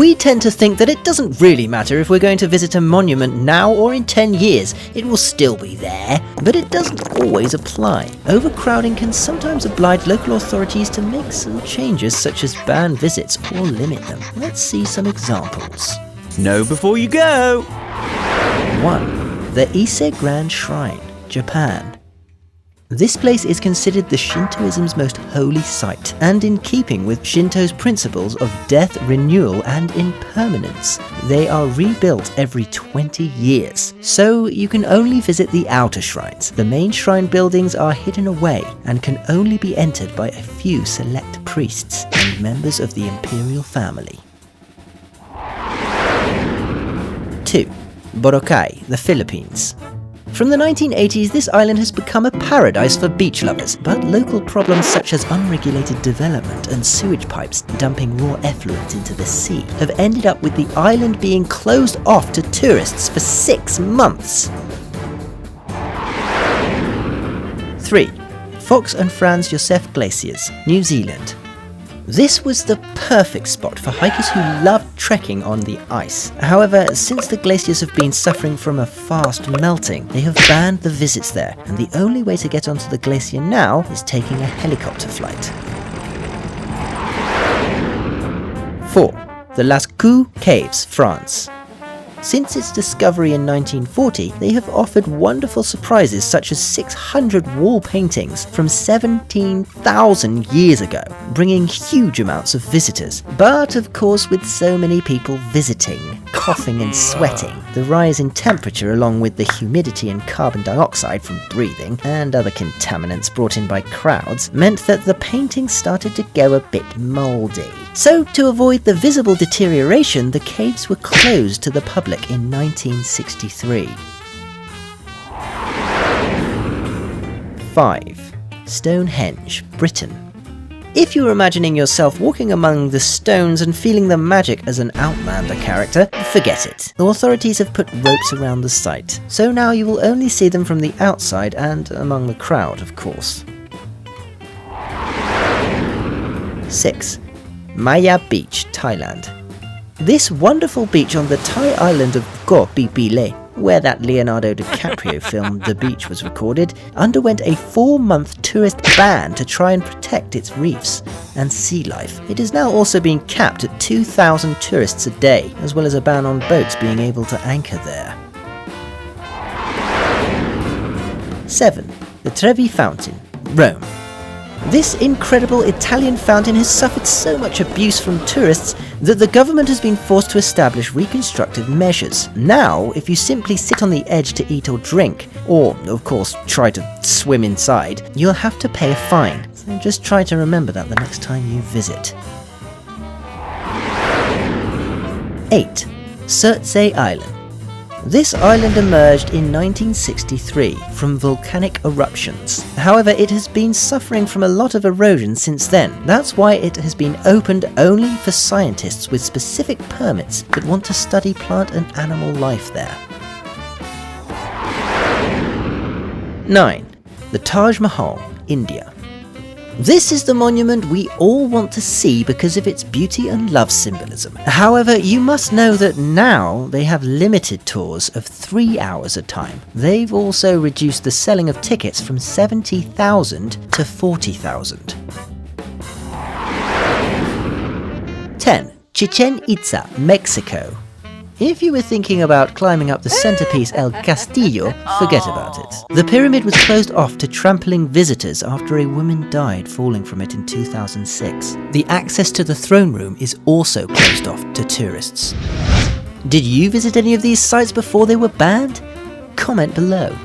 We tend to think that it doesn't really matter if we're going to visit a monument now or in 10 years, it will still be there, but it doesn't always apply. Overcrowding can sometimes oblige local authorities to make some changes such as ban visits or limit them. Let's see some examples. Know before you go! 1. The Ise Grand Shrine, Japan. This place is considered the Shintoism's most holy site, and in keeping with Shinto's principles of death, renewal, and impermanence. They are rebuilt every 20 years, so you can only visit the outer shrines. The main shrine buildings are hidden away and can only be entered by a few select priests and members of the imperial family. 2. Boracay, the Philippines. From the 1980s, this island has become a paradise for beach lovers, but local problems such as unregulated development and sewage pipes dumping raw effluent into the sea have ended up with the island being closed off to tourists for 6 months. 3. Fox and Franz Josef Glaciers, New Zealand. This was the perfect spot for hikers who loved trekking on the ice. However, since the glaciers have been suffering from a fast melting, they have banned the visits there, and the only way to get onto the glacier now is taking a helicopter flight. 4. The Lascaux Caves, France. Since its discovery in 1940, they have offered wonderful surprises such as 600 wall paintings from 17,000 years ago, bringing huge amounts of visitors. But of course, with so many people visiting, coughing and sweating, the rise in temperature along with the humidity and carbon dioxide from breathing and other contaminants brought in by crowds meant that the paintings started to go a bit mouldy. So, to avoid the visible deterioration, the caves were closed to the public in 1963. 5. Stonehenge, Britain. If you're imagining yourself walking among the stones and feeling the magic as an Outlander character, forget it. The authorities have put ropes around the site, so now you will only see them from the outside and among the crowd, of course. 6. Maya Beach, Thailand. This wonderful beach on the Thai island of Koh Phi Phi Leh, where that Leonardo DiCaprio film The Beach was recorded, underwent a 4-month tourist ban to try and protect its reefs and sea life. It is now also being capped at 2,000 tourists a day, as well as a ban on boats being able to anchor there. 7. The Trevi Fountain, Rome. This incredible Italian fountain has suffered so much abuse from tourists that the government has been forced to establish reconstructive measures. Now, if you simply sit on the edge to eat or drink, or, of course, try to swim inside, you'll have to pay a fine. So just try to remember that the next time you visit. 8. Certs Island. This island emerged in 1963 from volcanic eruptions. However, it has been suffering from a lot of erosion since then. That's why it has been opened only for scientists with specific permits that want to study plant and animal life there. 9. The Taj Mahal, India. This is the monument we all want to see because of its beauty and love symbolism. However, you must know that now they have limited tours of 3 hours a time. They've also reduced the selling of tickets from 70,000 to 40,000. 10. Chichen Itza, Mexico. If you were thinking about climbing up the centerpiece El Castillo, forget about it. The pyramid was closed off to trampling visitors after a woman died falling from it in 2006. The access to the throne room is also closed off to tourists. Did you visit any of these sites before they were banned? Comment below.